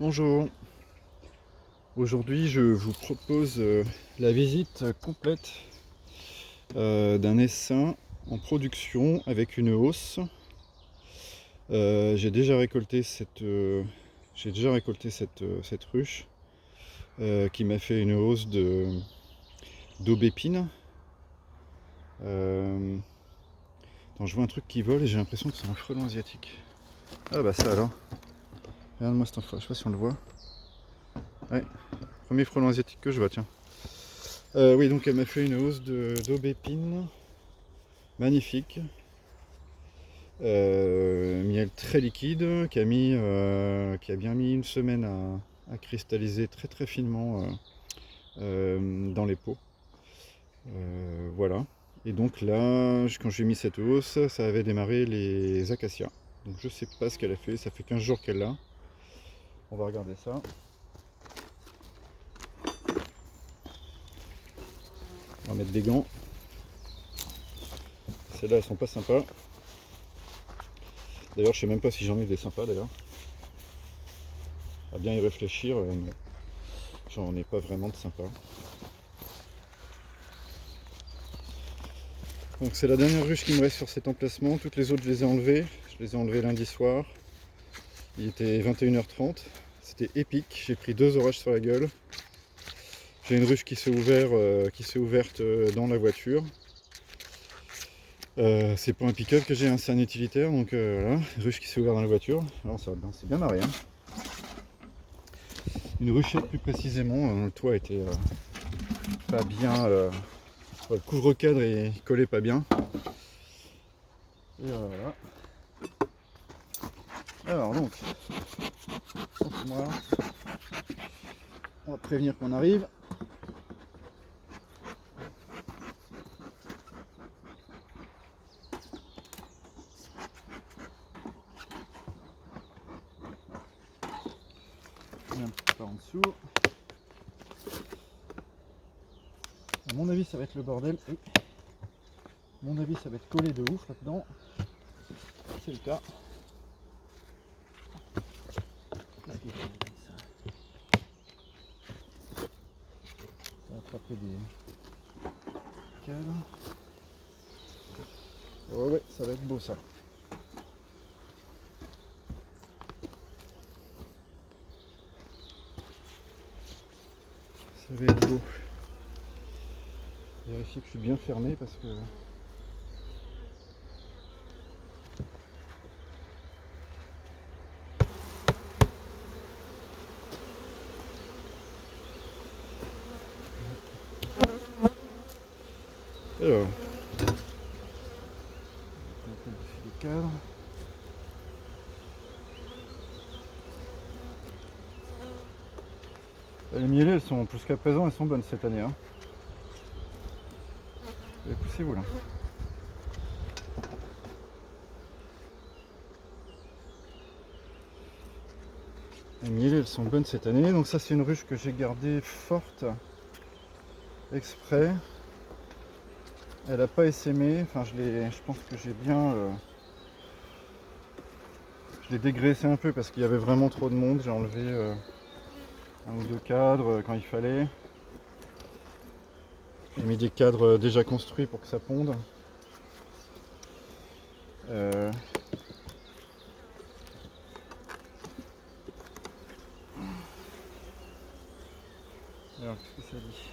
Bonjour, aujourd'hui je vous propose la visite complète d'un essaim en production avec une hausse. J'ai déjà récolté cette ruche qui m'a fait une hausse d'aubépine. Attends, je vois un truc qui vole et j'ai l'impression que c'est un frelon asiatique. Ah bah ça alors, regarde-moi cette info, je sais pas si on le voit. Ouais, premier frelon asiatique que je vois, tiens. Oui, donc elle m'a fait une hausse d'aubépine magnifique. Miel très liquide qui a bien mis une semaine à cristalliser très très finement dans les pots. Voilà. Et donc là, quand j'ai mis cette hausse, ça avait démarré les acacias. Donc je sais pas ce qu'elle a fait, ça fait 15 jours qu'elle l'a. On va regarder ça. On va mettre des gants. Celles-là, elles sont pas sympas. D'ailleurs, je sais même pas si j'en ai des sympas d'ailleurs. À bien y réfléchir, non. J'en ai pas vraiment de sympas. Donc c'est la dernière ruche qui me reste sur cet emplacement. Toutes les autres, je les ai enlevées. Je les ai enlevées lundi soir. Il était 21h30. C'était épique. J'ai pris 2 orages sur la gueule. J'ai une ruche qui s'est ouverte dans la voiture. C'est pas un pick-up que j'ai, hein, c'est un utilitaire. Donc voilà, ruche qui s'est ouverte dans la voiture. Alors ça c'est bien marré. Hein. Une ruchette plus précisément. Le toit était pas bien. Le couvre-cadre il collait pas bien. Et voilà. Alors donc, on va prévenir qu'on arrive. Un petit peu en dessous. À mon avis, ça va être le bordel. Oui. À mon avis, ça va être collé de ouf là-dedans. C'est le cas. Ça va attraper des cadres. Oh ouais, ça va être beau ça. Ça va être beau. Vérifier que je suis bien fermé parce que alors, on peut modifier les cadres. Les mielées, elles sont jusqu'à présent, elles sont bonnes cette année. Hein. Poussez-vous là. Les mielées, elles sont bonnes cette année. Donc ça, c'est une ruche que j'ai gardée forte exprès. Elle n'a pas essaimé. Enfin, je pense que j'ai bien. Je l'ai dégraissé un peu parce qu'il y avait vraiment trop de monde. J'ai enlevé un ou deux cadres quand il fallait. J'ai mis des cadres déjà construits pour que ça ponde. Alors, qu'est-ce que ça dit?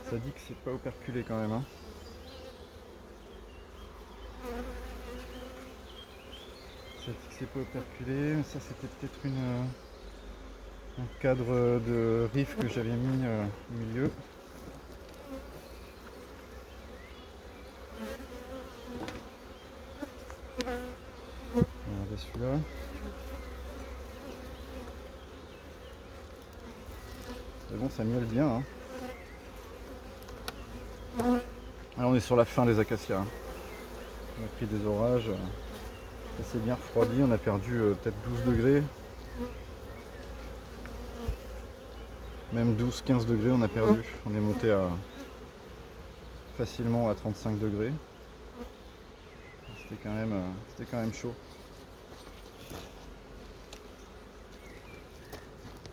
Ça dit que c'est pas operculé quand même. Hein. Ça dit que c'est pas operculé. Ça, c'était peut-être un cadre de riff que j'avais mis au milieu. Regardez celui-là. Mais bon, ça miaule bien. Hein. Alors, on est sur la fin des acacias. Hein. On a pris des orages. Ça s'est bien refroidi. On a perdu peut-être 12 degrés. Même 12-15 degrés on a perdu. On est monté facilement à 35 degrés. c'était quand même chaud.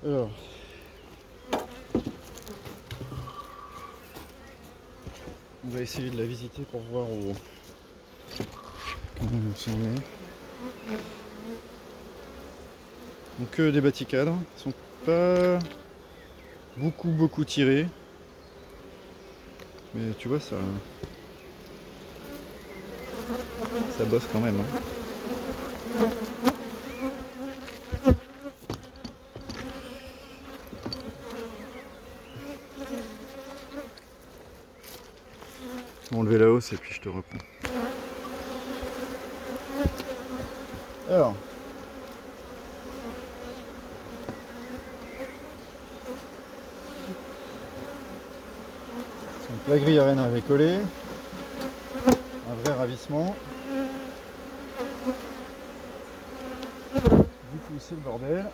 Alors, on va essayer de la visiter pour voir où on s'en est. Donc des bâticadres, ils sont pas beaucoup tirés, mais tu vois ça bosse quand même. Je vais enlever la hausse et puis je te reprends. Alors, donc la grille à renne avait collé, un vrai ravissement. Du coup c'est le bordel.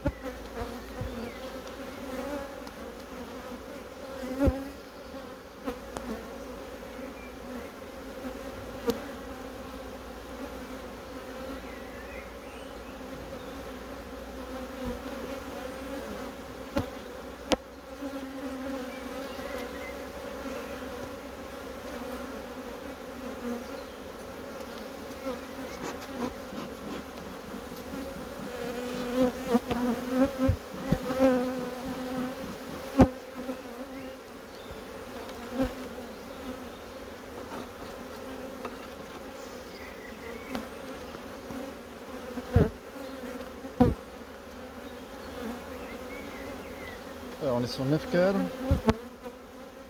Alors on est sur 9 cadres,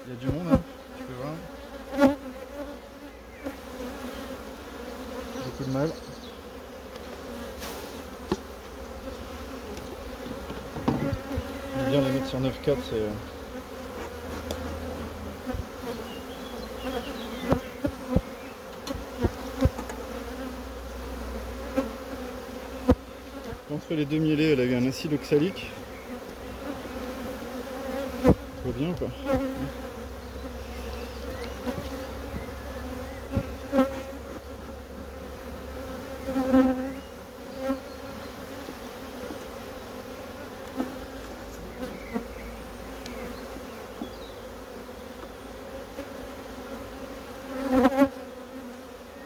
il y a du monde, hein, tu peux voir. Beaucoup de mal. J'aime bien les mettre sur 9 cadres, c'est... Entre les deux mielés, elle a eu un acide oxalique. Ça va bien ou pas?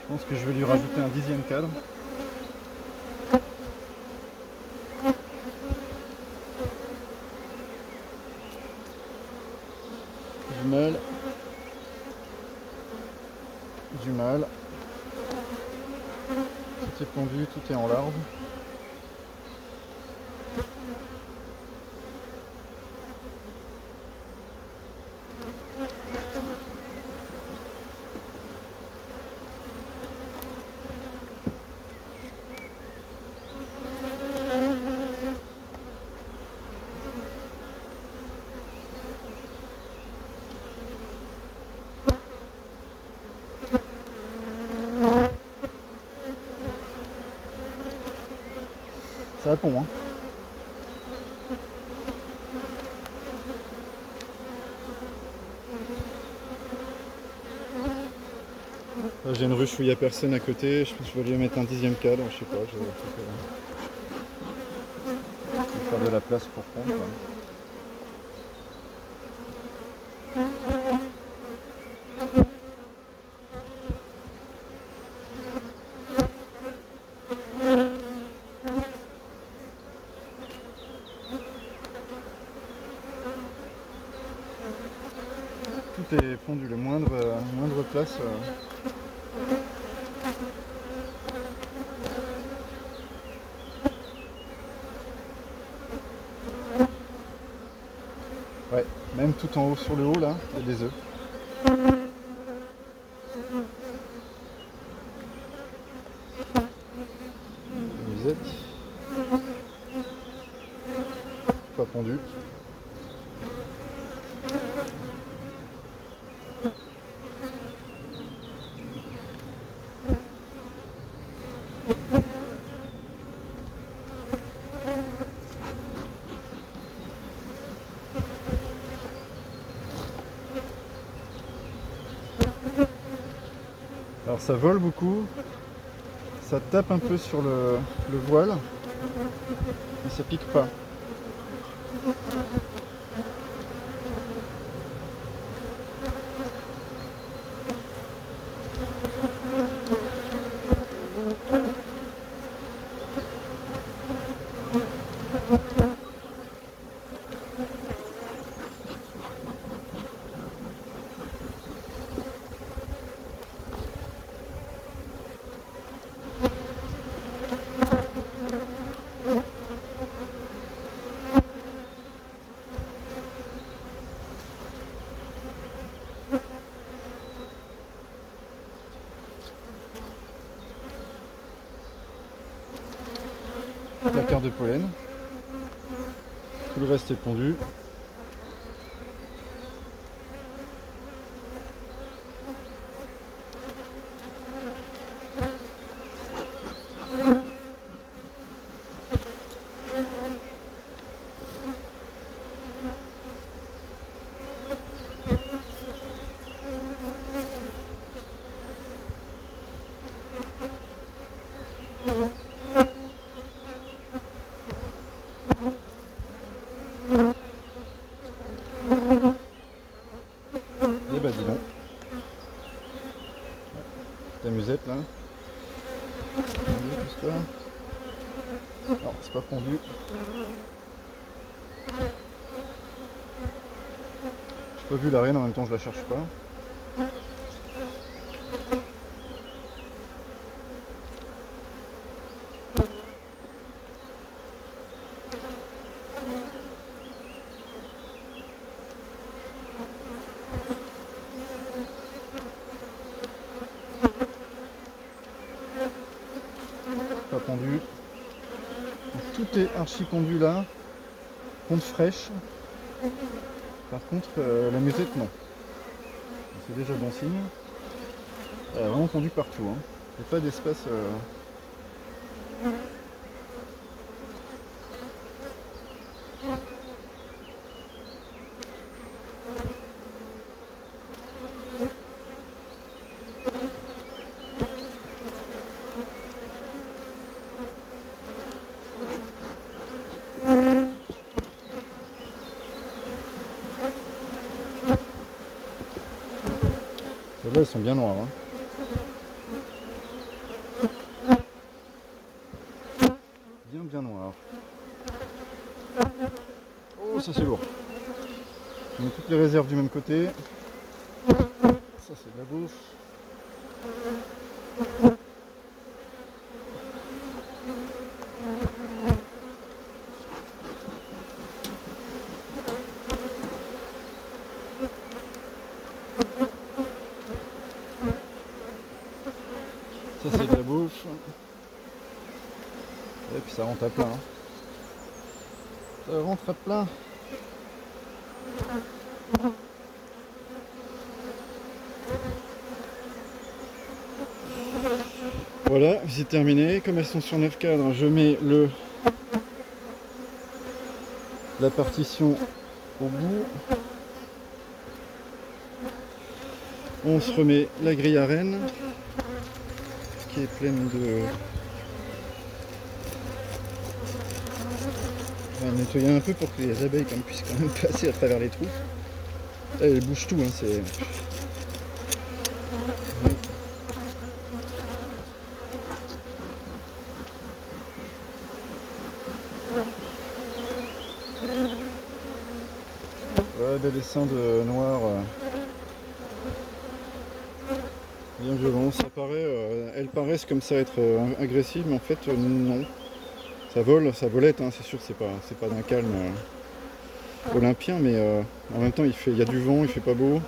Je pense que je vais lui rajouter un 10e cadre. Du mal. Tout est pendu, tout est en larve. Ça répond, hein. Là, j'ai une ruche où il n'y a personne à côté, je pense que je vais lui mettre un 10e cadre, je sais pas, je vais faire de la place pour prendre. Quoi. Tout est fondu, le moindre place. Ouais, même tout en haut sur le haut là, il y a des œufs. Musette. Pas pondu. Alors ça vole beaucoup, Ça tape un peu sur le voile, mais ça pique pas. Placard de pollen. Tout le reste est pondu. Et bah dis donc. Ta musette là. Pondu, tout ça. Non, c'est pas pondu. J'ai pas vu la reine, en même temps je la cherche pas. Pas pondu. Tout est archi pondu là. Ponte fraîche. Par contre, la musette non. C'est déjà bon signe. Elle a vraiment pondu partout. Hein. Il n'y a pas d'espace. Celles-là, elles sont bien noires. Hein. Bien noires. Oh, ça c'est lourd. On met toutes les réserves du même côté. Ça c'est de la bouffe. Ça c'est de la bouffe. Et puis ça rentre à plein. Hein. Ça rentre à plein. Voilà, visite terminée. Comme elles sont sur 9 cadres, je mets la partition au bout. On se remet la grille à reine qui est pleine de... On va nettoyer un peu pour que les abeilles puissent quand même passer à travers les trous. Là, elles bougent tout, hein, c'est... Ouais, des dessins de noir bien violents. Ça paraît, elles paraissent comme ça être agressives, mais en fait non. Ça volette, hein, c'est sûr, c'est pas d'un calme olympien, mais en même temps il y a du vent, il fait pas beau.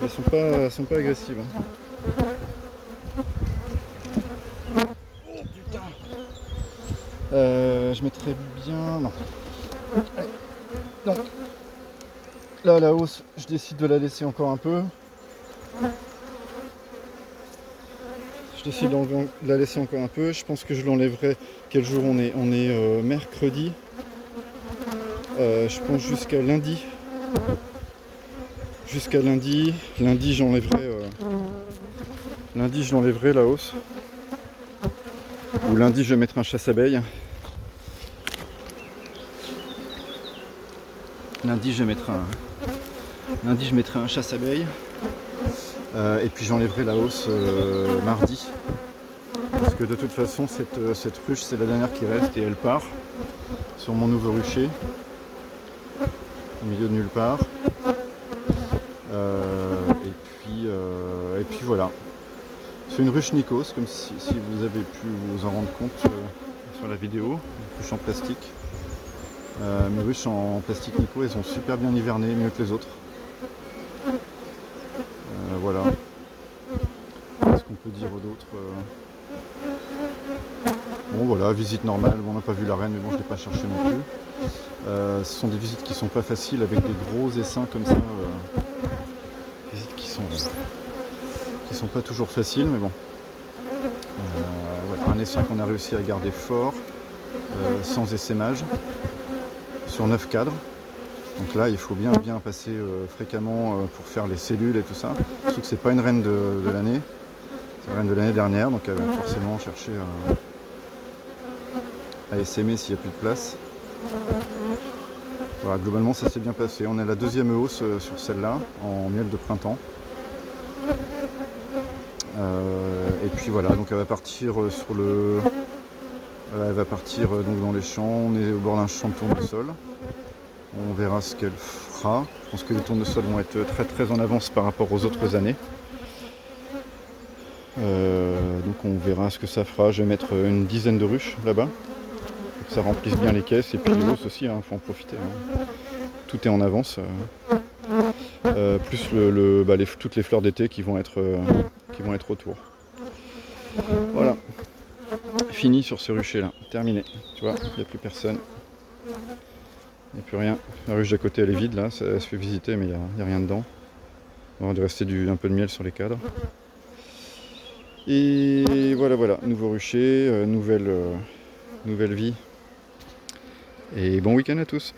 Elles sont pas agressives. Hein. Oh putain. Je mettrais bien. Non. Allez. Donc là la hausse, je décide de la laisser encore un peu. Je décide de la laisser encore un peu. Je pense que je l'enlèverai. Quel jour on est? On est mercredi. Je pense jusqu'à lundi. Jusqu'à lundi. Lundi j'enlèverai Lundi, je l'enlèverai la hausse. Ou lundi, je vais mettre un chasse-abeille. Lundi, je mettrai un chasse-abeille. Et puis j'enlèverai la hausse mardi. Parce que de toute façon, cette ruche, c'est la dernière qui reste et elle part sur mon nouveau rucher. Au milieu de nulle part. Et puis voilà. C'est une ruche Nikos, comme si vous avez pu vous en rendre compte sur la vidéo. Une ruche en plastique. Mes ruches en plastique Nikos, elles ont super bien hiverné, mieux que les autres. Voilà. Qu'est-ce qu'on peut dire d'autre Bon voilà, visite normale. Bon, on n'a pas vu la reine, mais bon, je ne l'ai pas cherché non plus. Ce sont des visites qui sont pas faciles avec des gros essaims comme ça. Visites qui sont pas toujours faciles, mais bon. Voilà, un essaim qu'on a réussi à garder fort, sans essaimage, sur 9 cadres. Donc là, il faut bien passer fréquemment pour faire les cellules et tout ça. Surtout que c'est pas une reine de l'année, c'est une reine de l'année dernière, donc elle va forcément chercher à essaimer s'il n'y a plus de place. Voilà, globalement ça s'est bien passé. On est à la deuxième hausse sur celle-là, en miel de printemps. Et puis voilà, donc elle va partir elle va partir donc dans les champs. On est au bord d'un champ de tournesol. On verra ce qu'elle fera. Je pense que les tournesols vont être très très en avance par rapport aux autres années. Donc on verra ce que ça fera. Je vais mettre une dizaine de ruches là-bas, pour que ça remplisse bien les caisses. Et puis les hausses aussi, faut en profiter. Tout est en avance. Plus toutes les fleurs d'été qui vont être autour. Voilà. Fini sur ce rucher là. Terminé. Tu vois, il n'y a plus personne. Il n'y a plus rien. La ruche d'à côté elle est vide là, elle se fait visiter mais il n'y a rien dedans. Il va rester un peu de miel sur les cadres. Et voilà, nouveau rucher, nouvelle vie. Et bon week-end à tous.